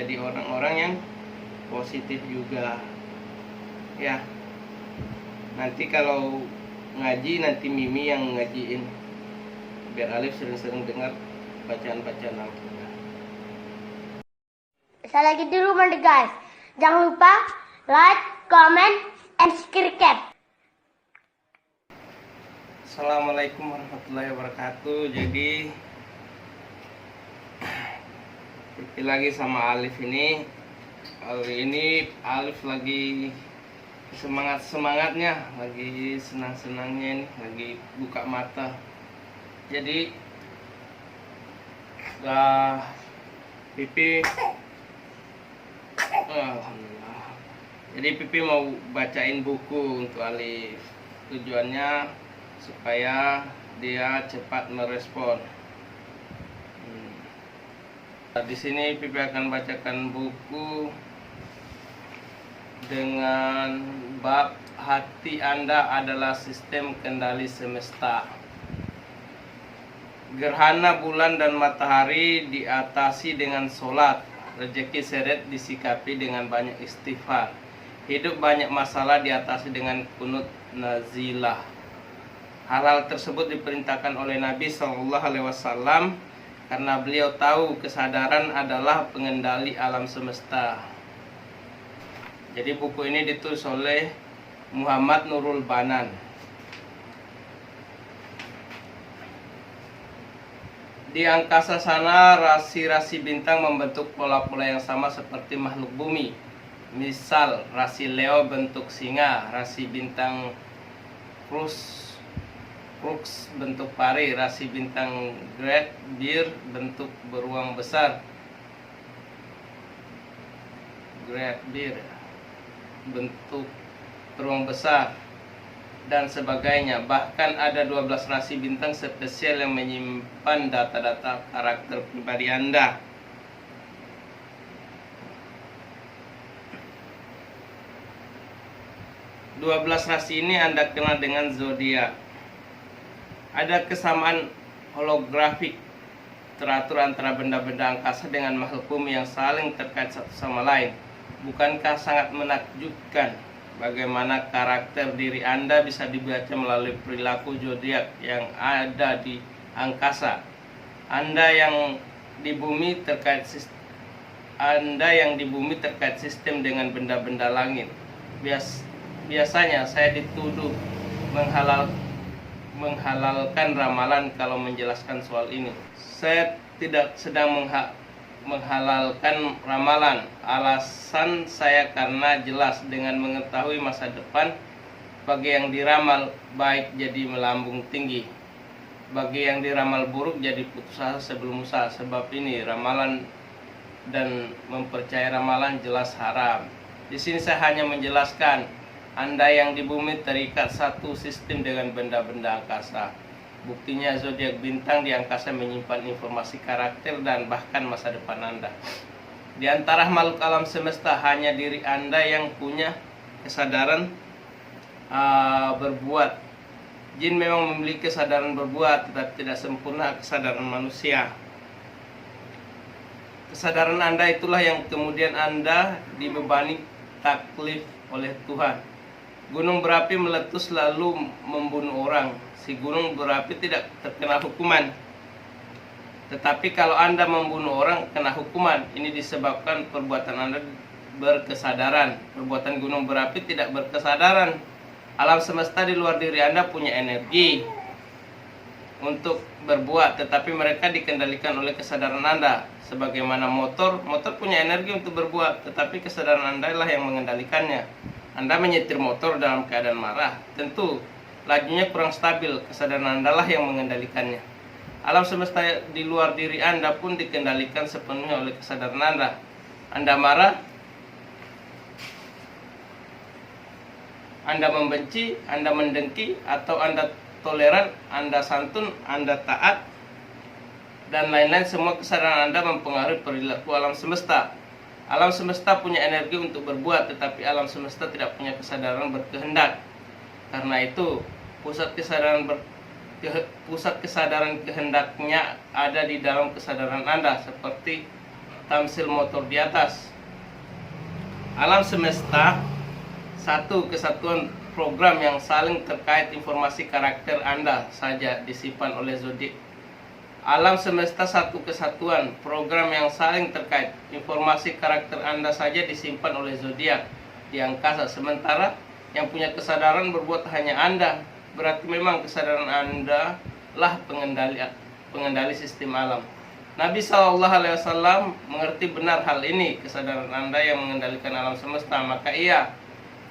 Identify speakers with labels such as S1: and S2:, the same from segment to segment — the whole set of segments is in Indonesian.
S1: jadi orang-orang yang positif juga ya. Nanti kalau ngaji, nanti Mimi yang ngajiin, biar Alif sering-sering dengar bacaan-bacaan Al-Quran.
S2: Saya lagi di rumah deh guys. Jangan lupa like, comment, and subscribe.
S1: Assalamualaikum warahmatullahi wabarakatuh. Jadi Pipi lagi sama Alif ini. Hari ini Alif lagi semangatnya, lagi senang-senangnya ini, lagi buka mata. Jadi Pipi Alhamdulillah. Jadi Pipi mau bacain buku untuk Alif. Tujuannya supaya dia cepat merespon. Di sini Pipi akan bacakan buku dengan bab hati Anda adalah sistem kendali semesta. Gerhana bulan dan matahari diatasi dengan sholat. Rezeki seret disikapi dengan banyak istighfar. Hidup banyak masalah diatasi dengan kunut nazilah. Hal-hal tersebut diperintahkan oleh Nabi SAW karena beliau tahu kesadaran adalah pengendali alam semesta. Jadi buku ini ditulis oleh Muhammad Nurul Banan. Di angkasa sana, rasi-rasi bintang membentuk pola-pola yang sama seperti makhluk bumi. Misal, rasi Leo bentuk singa, rasi bintang Crux bentuk pari, rasi bintang Great Bear bentuk beruang besar. Great Bear bentuk beruang besar dan sebagainya. Bahkan ada 12 rasi bintang spesial yang menyimpan data-data karakter pribadi Anda. Dua belas rasi ini Anda kenal dengan zodiak. Ada kesamaan holografik teratur antara benda-benda angkasa dengan makhluk bumi yang saling terkait satu sama lain. Bukankah sangat menakjubkan bagaimana karakter diri Anda bisa dibaca melalui perilaku zodiak yang ada di angkasa? Anda yang di bumi terkait sistem dengan benda-benda langit. Biasanya saya dituduh menghalalkan ramalan kalau menjelaskan soal ini. Saya tidak sedang menghalalkan ramalan. Alasan saya karena jelas dengan mengetahui masa depan, bagi yang diramal baik jadi melambung tinggi, bagi yang diramal buruk jadi putus asa sebelum usaha. Sebab ini ramalan dan mempercayai ramalan jelas haram. Di sini saya hanya menjelaskan Anda yang di bumi terikat satu sistem dengan benda-benda angkasa. Buktinya zodiak bintang di angkasa menyimpan informasi karakter dan bahkan masa depan Anda. Di antara makhluk alam semesta hanya diri Anda yang punya kesadaran berbuat. Jin memang memiliki kesadaran berbuat, tetapi tidak sempurna kesadaran manusia. Kesadaran Anda itulah yang kemudian Anda dibebani taklif oleh Tuhan. Gunung berapi meletus lalu membunuh orang. Si gunung berapi tidak terkena hukuman. Tetapi kalau Anda membunuh orang, kena hukuman. Ini disebabkan perbuatan Anda berkesadaran. Perbuatan gunung berapi tidak berkesadaran. Alam semesta di luar diri Anda punya energi untuk berbuat, tetapi mereka dikendalikan oleh kesadaran Anda. Sebagaimana motor punya energi untuk berbuat, tetapi kesadaran Anda lah yang mengendalikannya. Anda menyetir motor dalam keadaan marah, tentu lajunya kurang stabil, kesadaran Anda lah yang mengendalikannya. Alam semesta di luar diri Anda pun dikendalikan sepenuhnya oleh kesadaran Anda. Anda marah, Anda membenci, Anda mendengki, atau Anda toleran, Anda santun, Anda taat, dan lain-lain, semua kesadaran Anda mempengaruhi perilaku alam semesta. Alam semesta punya energi untuk berbuat, tetapi alam semesta tidak punya kesadaran berkehendak. Karena itu, pusat kesadaran kehendaknya ada di dalam kesadaran Anda, seperti tamsil motor di atas. Alam semesta satu kesatuan program yang saling terkait informasi karakter Anda saja disimpan oleh zodiak. Alam semesta satu kesatuan program yang saling terkait informasi karakter Anda saja disimpan oleh zodiak di angkasa, sementara yang punya kesadaran berbuat hanya Anda. Berarti memang kesadaran Anda lah pengendali sistem alam. Nabi SAW mengerti benar hal ini, kesadaran Anda yang mengendalikan alam semesta. Maka iya,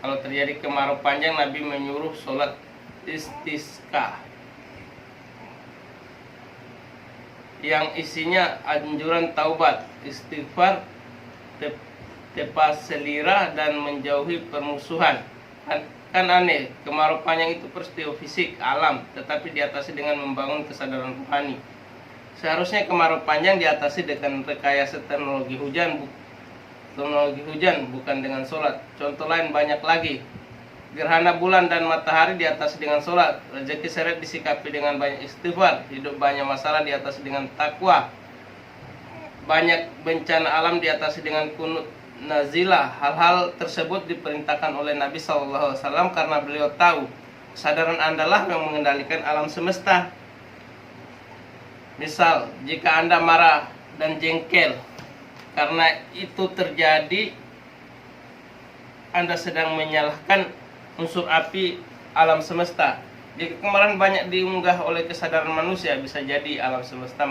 S1: kalau terjadi kemarau panjang, Nabi menyuruh sholat istisqa yang isinya anjuran taubat, istighfar, tepas selira, dan menjauhi permusuhan. Kan aneh, kemarau panjang itu peristiwa fisik alam, tetapi diatasi dengan membangun kesadaran rohani. Seharusnya kemarau panjang diatasi dengan rekayasa teknologi hujan, bukan dengan sholat. Contoh lain banyak lagi. Gerhana bulan dan matahari diatasi dengan sholat. Rezeki seret disikapi dengan banyak istighfar. Hidup banyak masalah diatasi dengan takwa. Banyak bencana alam diatasi dengan kunut nazilah. Hal-hal tersebut diperintahkan oleh Nabi SAW karena beliau tahu kesadaran Anda lah yang mengendalikan alam semesta. Misal, jika Anda marah dan jengkel karena itu terjadi, Anda sedang menyalahkan unsur api alam semesta. Jika kemarahan banyak diunggah oleh kesadaran manusia, bisa jadi alam semesta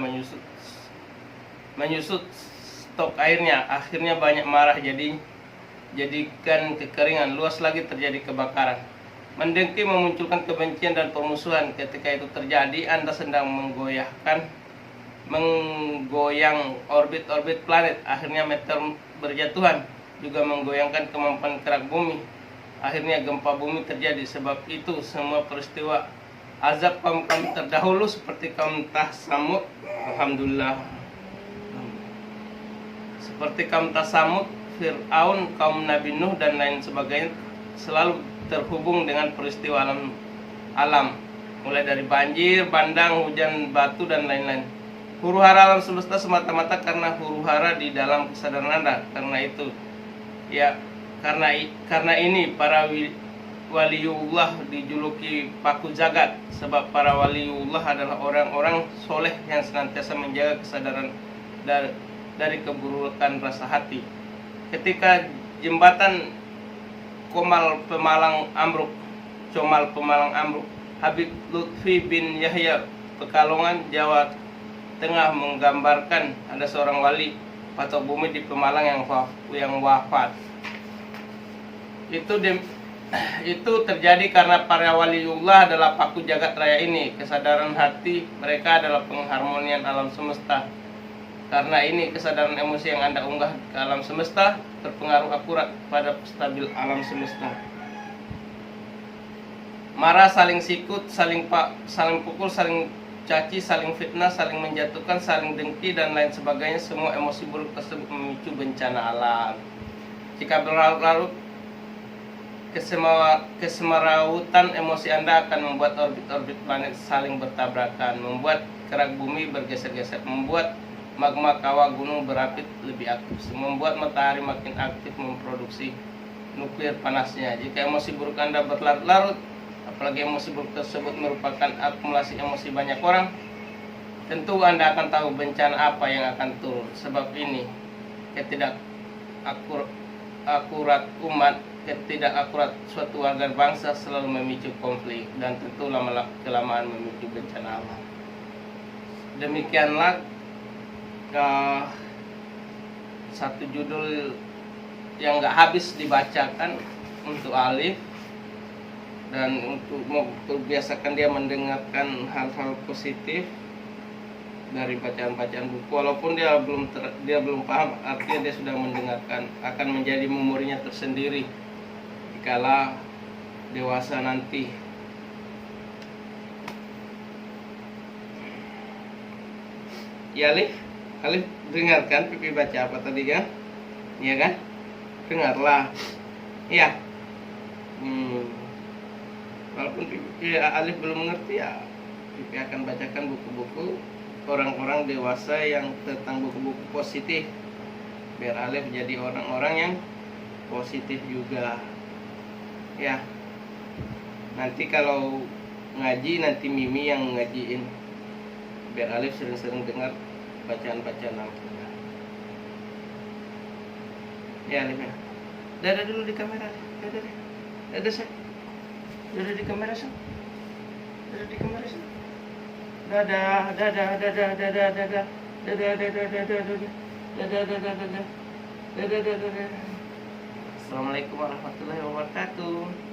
S1: menyusut stok airnya. Akhirnya banyak marah jadikan kekeringan, luas lagi terjadi kebakaran. Mendengki memunculkan kebencian dan permusuhan. Ketika itu terjadi, Anda sedang menggoyang orbit-orbit planet. Akhirnya meteor berjatuhan, juga menggoyangkan kemampuan gerak bumi. Akhirnya gempa bumi terjadi. Sebab itu semua peristiwa azab kaum terdahulu seperti kaum Samud, alhamdulillah, seperti kaum Samud, Fir'aun, kaum Nabi Nuh dan lain sebagainya selalu terhubung dengan peristiwa alam, mulai dari banjir, bandang, hujan batu dan lain-lain. Huru-hara alam semesta semata-mata karena huru-hara di dalam kesadaran Anda. Karena itu, ya, karena ini para waliullah dijuluki paku jagat, sebab para waliullah adalah orang-orang soleh yang senantiasa menjaga kesadaran dari keburukan rasa hati. Ketika jembatan Comal Pemalang ambruk, Habib Lutfi bin Yahya Pekalongan, Jawa Tengah menggambarkan ada seorang wali patok bumi di Pemalang yang wafat. Itu terjadi karena para waliullah adalah paku jagat raya ini. Kesadaran hati mereka adalah pengharmonian alam semesta. Karena ini kesadaran emosi yang Anda unggah ke alam semesta terpengaruh akurat pada stabil alam semesta. Marah, saling sikut, saling pukul, saling caci, saling fitnah, saling menjatuhkan, saling dengki dan lain sebagainya. Semua emosi buruk tersebut memicu bencana alam. Jika berlarut-larut, kesemerawutan emosi Anda akan membuat orbit-orbit planet saling bertabrakan, membuat kerak bumi bergeser-geser, membuat magma kawah gunung berapi lebih aktif, membuat matahari makin aktif memproduksi nuklir panasnya. Jika emosi buruk Anda berlarut-larut, apalagi emosi buruk tersebut merupakan akumulasi emosi banyak orang, tentu Anda akan tahu bencana apa yang akan turun. Sebab ini ketidakakurat suatu warga bangsa selalu memicu konflik dan tentu kelamaan memicu bencana alam. Demikianlah satu judul yang gak habis dibacakan untuk Alif, dan untuk membiasakan dia mendengarkan hal-hal positif dari bacaan-bacaan buku, walaupun dia belum paham, artinya dia sudah mendengarkan, akan menjadi memorinya tersendiri dikala dewasa nanti. Ya Alif dengarkan Pipi baca apa tadi kan? Iya kan? Dengarlah. Iya. Walaupun Alif belum mengerti, ya Pipi akan bacakan buku-buku orang-orang dewasa yang tentang buku-buku positif biar Alif jadi orang-orang yang positif juga ya. Nanti kalau ngaji, nanti Mimi yang ngajiin, biar Alif sering-sering dengar bacaan-bacaan Al-Quran ya Alif ya. Dadah dulu di kamera. Dadah deh. Dadah say. Dadah di kamera say. Dadah di kamera say. Dadah, dadah, dadah, dadah, dadah. Dadah, dadah, dadah, dadah. Dadah, dadah, dadah. Dadah, dadah, dadah. Assalamualaikum warahmatullahi wabarakatuh.